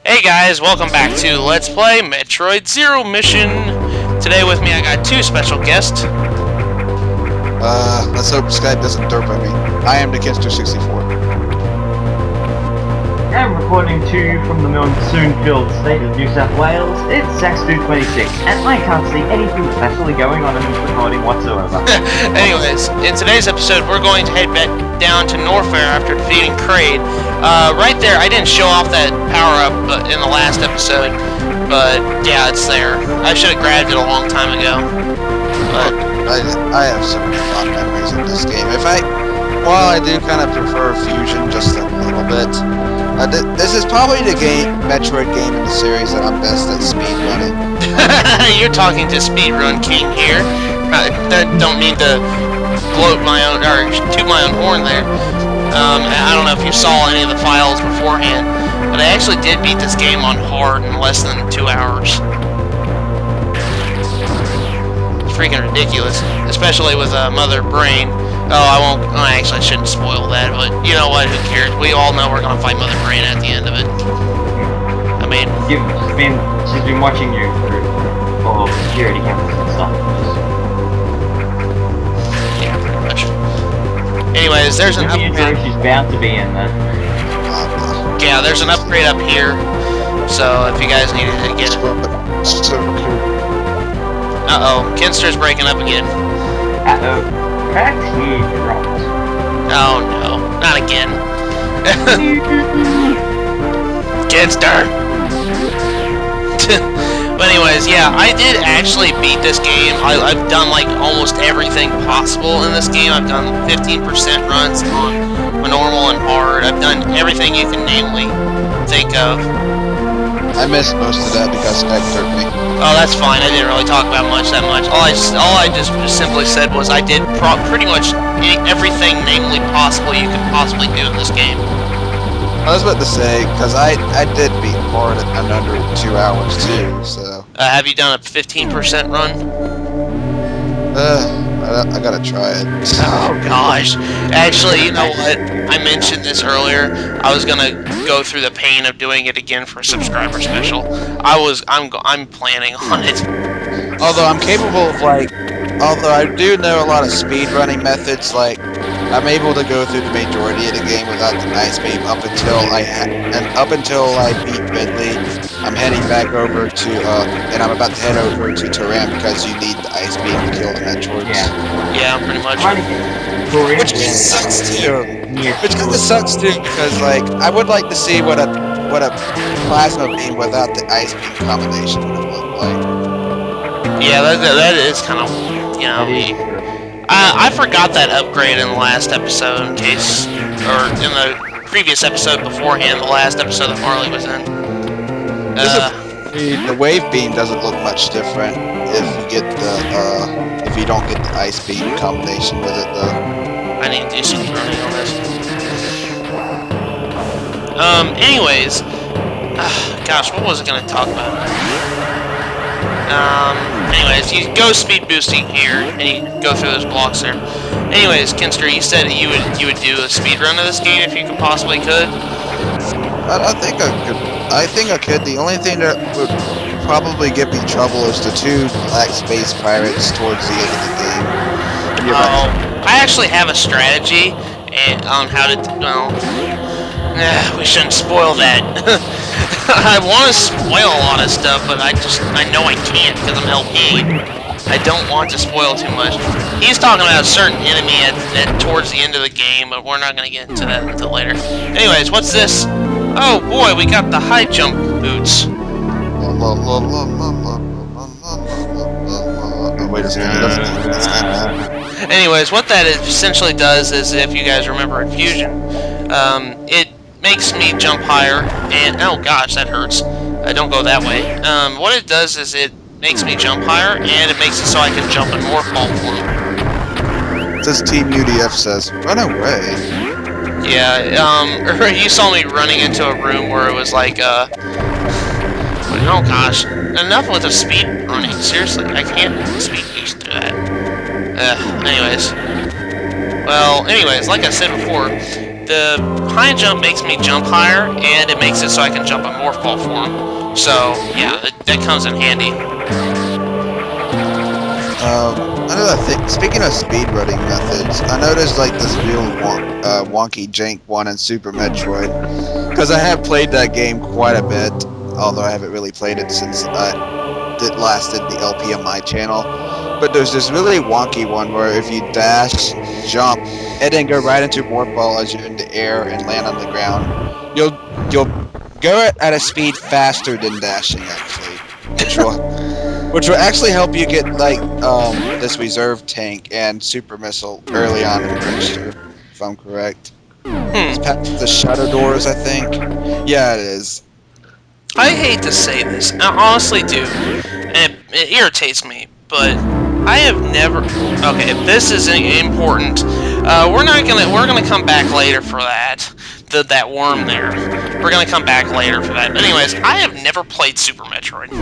Hey guys, welcome back to Let's Play Metroid Zero Mission. Today with me I got two special guests. Let's hope Skype doesn't derp at me. I am TheKenster64. I'm reporting to you from the monsoon-filled state of New South Wales. It's SDMS26, and I can't see anything specially going on in this recording whatsoever. Anyways, in today's episode we're going to head back down to Norfair after defeating Kraid. Right there, I didn't show off that power-up in the last episode, but yeah, it's there. I should have grabbed it a long time ago. But I have so many fond memories of this game. While I do kind of prefer Fusion just a little bit, this is probably the Metroid game in the series that I'm best at speedrunning. You're talking to Speedrun King here. I don't mean to bloat my own, or toot my own horn there. I don't know if you saw any of the files beforehand, but I actually did beat this game on hard in less than 2 hours. It's freaking ridiculous, especially with Mother Brain. Oh, I won't. Oh, actually, I shouldn't spoil that, but you know what? Who cares? We all know we're gonna fight Mother Brain at the end of it. I mean, she's been watching you through all security cameras and stuff. Yeah, pretty much. Anyways, there's an upgrade. She's bound to be in there. Yeah, there's an upgrade up here. So if you guys needed to get it. Uh-oh, Kenster's breaking up again. Uh-oh. Cracked he dropped. Oh no, not again. Kenster! But anyways, yeah, I did actually beat this game. I've done like almost everything possible in this game. I've done 15% runs on normal and hard. I've done everything you can namely think of. I missed most of that because Skype derped me. Oh, that's fine. I didn't really talk about that much. All I just simply said was I did pretty much everything namely possible you could possibly do in this game. I was about to say, because I did beat hard in under 2 hours too, so... Have you done a 15% run? I gotta try it. Oh gosh. Actually, you know what? I mentioned this earlier. I was gonna go through the pain of doing it again for a subscriber special. I'm planning on it. Although I'm capable of although I do know a lot of speedrunning methods, I'm able to go through the majority of the game without the ice beam up until I beat Ridley. I'm heading back over to and I'm about to head over to Taran because you need the ice beam to kill the Metroids. Yeah, pretty much. Which kind of sucks too. Which kind of sucks too because I would like to see what a plasma beam without the ice beam combination would have looked like. Yeah, that is kind of, you know. I forgot that upgrade in the last episode or in the previous episode beforehand, the last episode that Marley was in. The wave beam doesn't look much different if you don't get the ice beam combination with it though. I need to do some running on this. Anyways, gosh, what was I gonna talk about? Anyways, you go speed boosting here, and you go through those blocks there. Anyways, Kenster, you said that you would do a speed run of this game if you possibly could. I think I could. I think I could. The only thing that would probably get me in trouble is the 2 black space pirates towards the end of the game. I actually have a strategy on how to. Well, we shouldn't spoil that. I want to spoil a lot of stuff, but I know I can't because I'm LP. I don't want to spoil too much. He's talking about a certain enemy towards the end of the game, but we're not going to get into that until later. Anyways, what's this? Oh boy, we got the high jump boots. Wait a second. Anyways, what that essentially does is, if you guys remember in Fusion, it makes me jump higher, and oh gosh, that hurts. Don't go that way. What it does is it makes me jump higher, and it makes it so I can jump in more fall form. This Team UDF says, run away. Yeah, you saw me running into a room where it was like, oh gosh, enough with the speed running, seriously, I can't speed boost through that. Anyways, like I said before, the high jump makes me jump higher, and it makes it so I can jump in morph ball form. So yeah, that comes in handy. Another thing, speaking of speedrunning methods, I noticed like this real wonky jank one in Super Metroid, because I have played that game quite a bit, although I haven't really played it since it last did the LP on my channel. But there's this really wonky one where if you dash, jump, and then go right into morph ball as you're in the air and land on the ground, you'll go at a speed faster than dashing actually, which will actually help you get like this reserve tank and super missile early on in Brinstar, if I'm correct. It's past the shutter doors, I think. Yeah, it is. I hate to say this, I honestly do, and it irritates me, but I have never. Okay, if this is important, we're gonna come back later for that. That worm there. We're gonna come back later for that. But anyways, I have never played Super Metroid.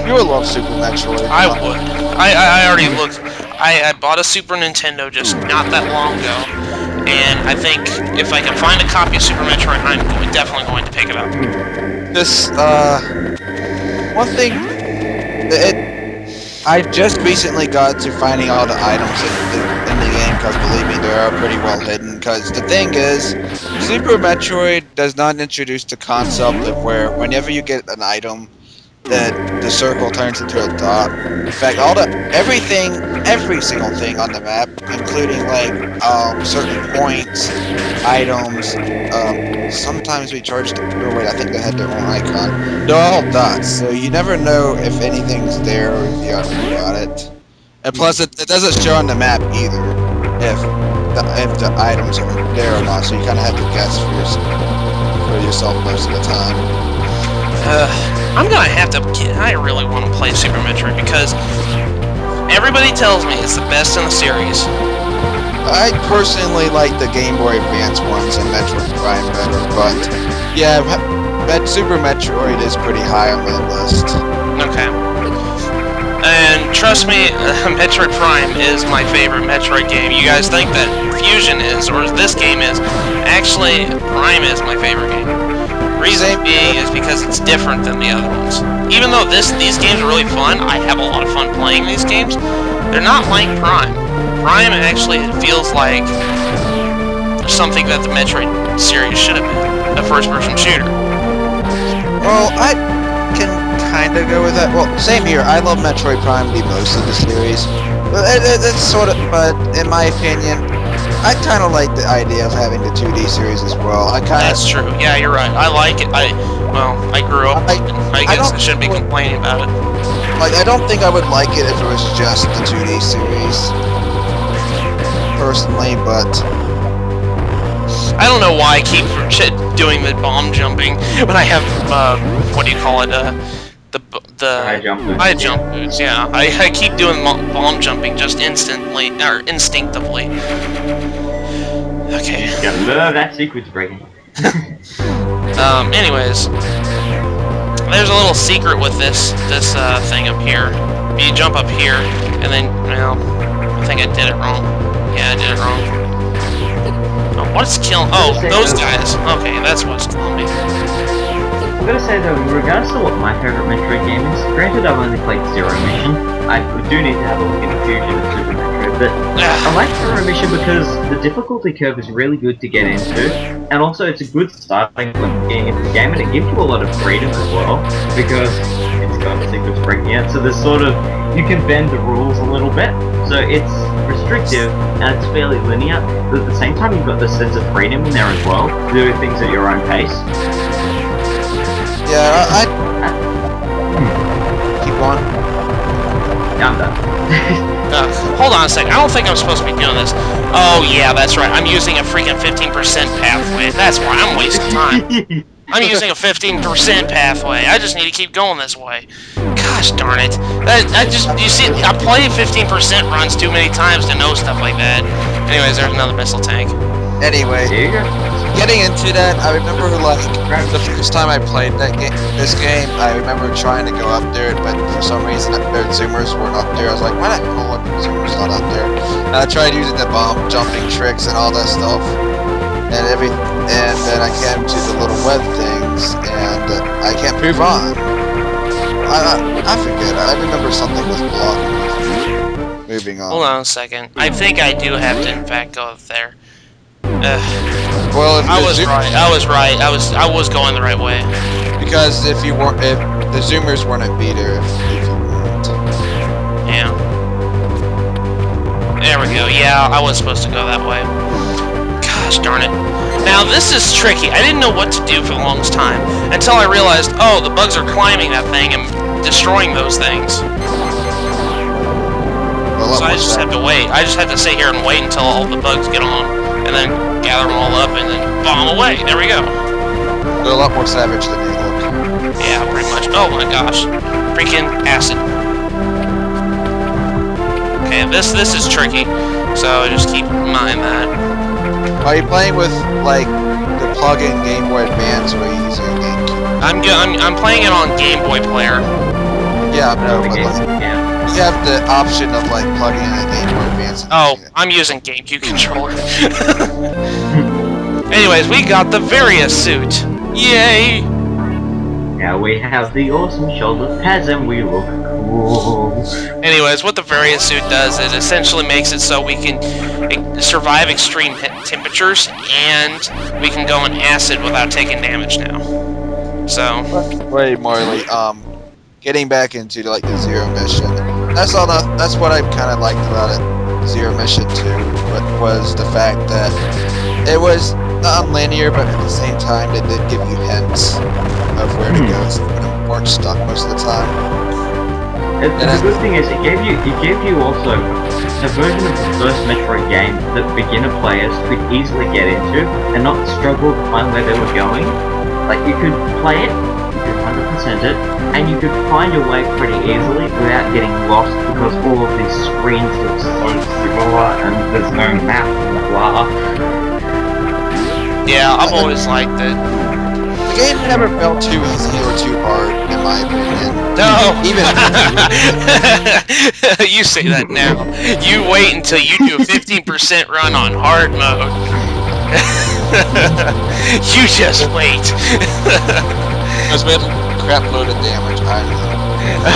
You would love Super Metroid. I would. I already looked. I bought a Super Nintendo just not that long ago, and I think if I can find a copy of Super Metroid, I'm definitely going to pick it up. This one thing, I just recently got to finding all the items in the game, because believe me, they are pretty well hidden. Because the thing is, Super Metroid does not introduce the concept of where whenever you get an item, that the circle turns into a dot. In fact, every single thing on the map, including like certain points, items. Sometimes we charged. Oh wait, I think they had their own icon. They're all dots, so you never know if anything's there or if you already got it. And plus, it doesn't show on the map either if the items are there or not. So you kind of have to guess for yourself most of the time. I'm gonna have to. I really want to play Super Metroid because everybody tells me it's the best in the series. I personally like the Game Boy Advance ones and Metroid Prime better, but yeah, Super Metroid is pretty high on my list. Okay. And trust me, Metroid Prime is my favorite Metroid game. You guys think that Fusion is, or this game is. Actually, Prime is my favorite game. Reason being is because it's different than the other ones. Even though these games are really fun, I have a lot of fun playing these games, they're not like Prime. Prime actually feels like something that the Metroid series should have been, a first-person shooter. Well, I can kind of go with that. Well, same here. I love Metroid Prime the most of the series. But it's sort of, but in my opinion, I kind of like the idea of having the 2D series as well. That's true. Yeah, you're right. I like it. I grew up. I guess I shouldn't be complaining about it. Like, I don't think I would like it if it was just the 2D series, personally, but I don't know why I keep doing the bomb jumping when I have what do you call it? The high jump boots. Yeah, I keep doing bomb jumping just instantly or instinctively. Okay. You love that sequence breaking. Anyways, there's a little secret with this thing up here. You jump up here, and then, well, I think I did it wrong. Yeah, I did it wrong. Oh, what's killing? Oh, those guys. Okay, that's what's killing me. I'm gonna say though, in regards to what my favourite Metroid game is, granted I've only played Zero Mission, I do need to have a look at Fusion and Super Metroid, but I like Zero Mission because the difficulty curve is really good to get into, and also it's a good starting point for getting into the game, and it gives you a lot of freedom as well, because it's got a sequence breaking out, so there's sort of, you can bend the rules a little bit, so it's restrictive, and it's fairly linear, but at the same time you've got this sense of freedom in there as well, to do things at your own pace. yeah, keep going. Yeah, I'm done. Hold on a second. I don't think I'm supposed to be doing this. Oh, yeah, that's right. I'm using a freaking 15% pathway. That's why I'm wasting time. I'm using a 15% pathway. I just need to keep going this way. Gosh darn it. You see, I play 15% runs too many times to know stuff like that. Anyways, there's another missile tank. Anyway, getting into that, I remember like the first time I played this game, I remember trying to go up there, but for some reason their zoomers weren't up there. I was like, why the hell are the zoomers not up there? And I tried using the bomb jumping tricks and all that stuff. and then I came to the little web things, and I can't move on. I forget. I remember something was blocking me from moving on. Hold on a second. I think I do have to, in fact, go up there. Well, if I the was right. I was right. I was going the right way. Because if the Zoomers weren't a beater, if you weren't. Yeah. There we go. Yeah, I was supposed to go that way. Gosh darn it. Now, this is tricky. I didn't know what to do for the longest time until I realized, oh, the bugs are climbing that thing and destroying those things. So I just have to wait. I just have to sit here and wait until all the bugs get on, and then gather them all up, and then bomb away. There we go. They're a lot more savage than they look. Yeah, pretty much. Oh my gosh. Freaking acid. Okay, this is tricky, so just keep in mind that. Are you playing with, like, the plug-in Game Boy Advance, or are you using a GameCube? I'm playing it on Game Boy Player. Yeah, no, but Yeah. you have the option of, like, plugging in a Game Boy Advance and Oh, using it. I'm using GameCube controller. Anyways, we got the Varia Suit. Yay! Now we have the awesome shoulder pads and we look cool. Anyways, what the Varia Suit does, it essentially makes it so we can survive extreme temperatures, and we can go on acid without taking damage now. So, Way more like, getting back into, like, the Zero Mission. That's what I kind of liked about it, Zero Mission 2, was the fact that it was non-linear, but at the same time, it did give you hints of where to go, so you weren't stuck most of the time. The good thing is, it gave you also a version of the first Metroid game that beginner players could easily get into and not struggle to find where they were going. Like, you could play it, you could 100% it, and you could find your way pretty easily without getting lost because all of these screens look so similar and there's no map and blah. yeah, I've always liked it. The game never felt too easy or too hard, in my opinion. No! Even You say that now. You wait until you do a 15% run on hard mode. You just wait. because we had a crap load of damage. I know.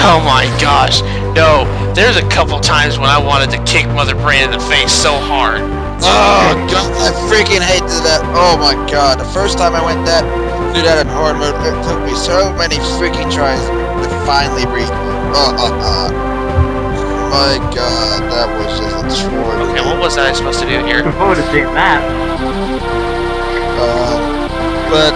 Oh my gosh. No, there's a couple times when I wanted to kick Mother Brain in the face so hard. Oh god, I freaking hated that. Oh my god, the first time I went through that in hard mode, it took me so many freaking tries to finally reach. My god, that was just a chore. Okay, what was I supposed to do here? Looking forward to seeing that. But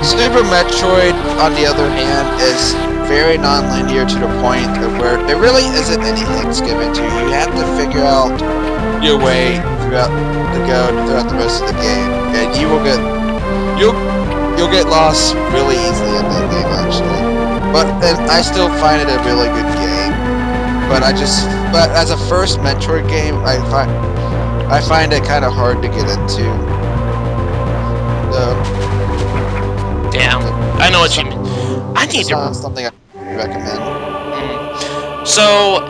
Super Metroid, on the other hand, is very non-linear to the point of where there really isn't any hints given to you. You have to figure out your way throughout the rest of the game, and you'll get lost really easily in that game, actually. But I still find it a really good game. But as a first Metroid game, I find it kind of hard to get into. Damn, I know what you mean. I need to. Something I recommend. So,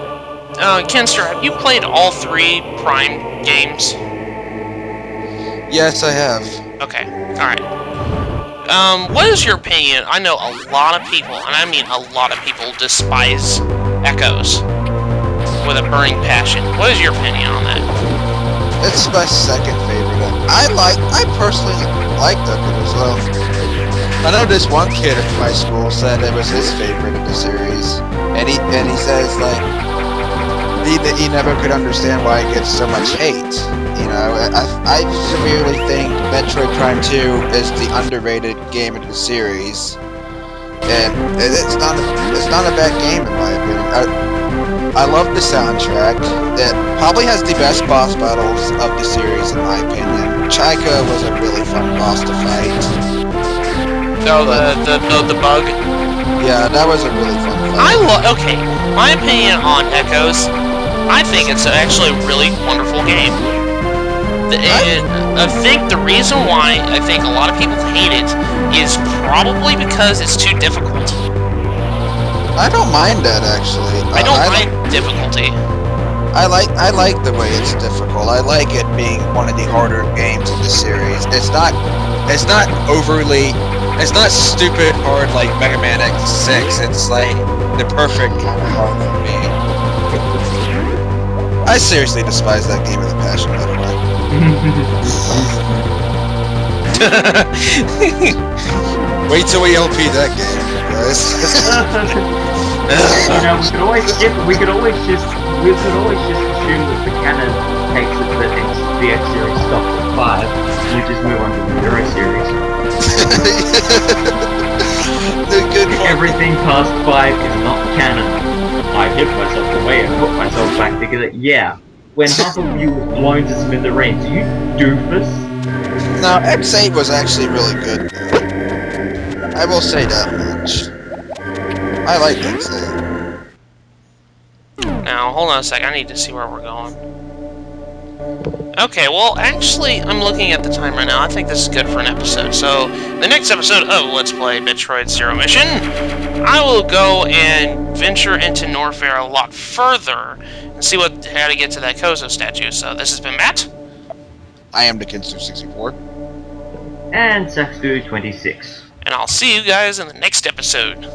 Kenster, have you played all 3 Prime games? Yes, I have. Okay, alright. What is your opinion? I know a lot of people, and I mean a lot of people, despise Echoes with a burning passion. What is your opinion on that? It's my second favorite. I personally liked Echoes as well. I know this one kid at my school said it was his favorite of the series, and he says like he never could understand why it gets so much hate. You know, I severely think Metroid Prime 2 is the underrated game of the series, and it's not a bad game in my opinion. I love the soundtrack. It probably has the best boss battles of the series in my opinion. Chaika was a really fun boss to fight. No, the bug. Yeah, that was a really fun fight. Okay, my opinion on Echoes, I think it's actually a really wonderful game. I think the reason why I think a lot of people hate it is probably because it's too difficult. I don't mind that actually. I don't mind difficulty. I like the way it's difficult. I like it being one of the harder games in the series. It's not overly, it's not stupid hard like Mega Man X6. It's like the perfect kind of hard for me. I seriously despise that game with a passion, by the way. Wait till we LP that game, guys. You know, we could always just assume that the canon takes it that the X series stops at 5, and we just move on to the Euro series. The good part. Everything past 5 is not canon. I hit myself away and put myself back together. Yeah, when half of you was blown to smithereens, you doofus. No, X8 was actually really good, though. I will say that much. I like X8. Now, hold on a sec. I need to see where we're going. Okay, well, actually, I'm looking at the time right now. I think this is good for an episode. So, the next episode of Let's Play Metroid Zero Mission, I will go and venture into Norfair a lot further and see how to get to that Kozo statue. So, this has been Matt. I am TheKenster64. And Saxdu 26. And I'll see you guys in the next episode.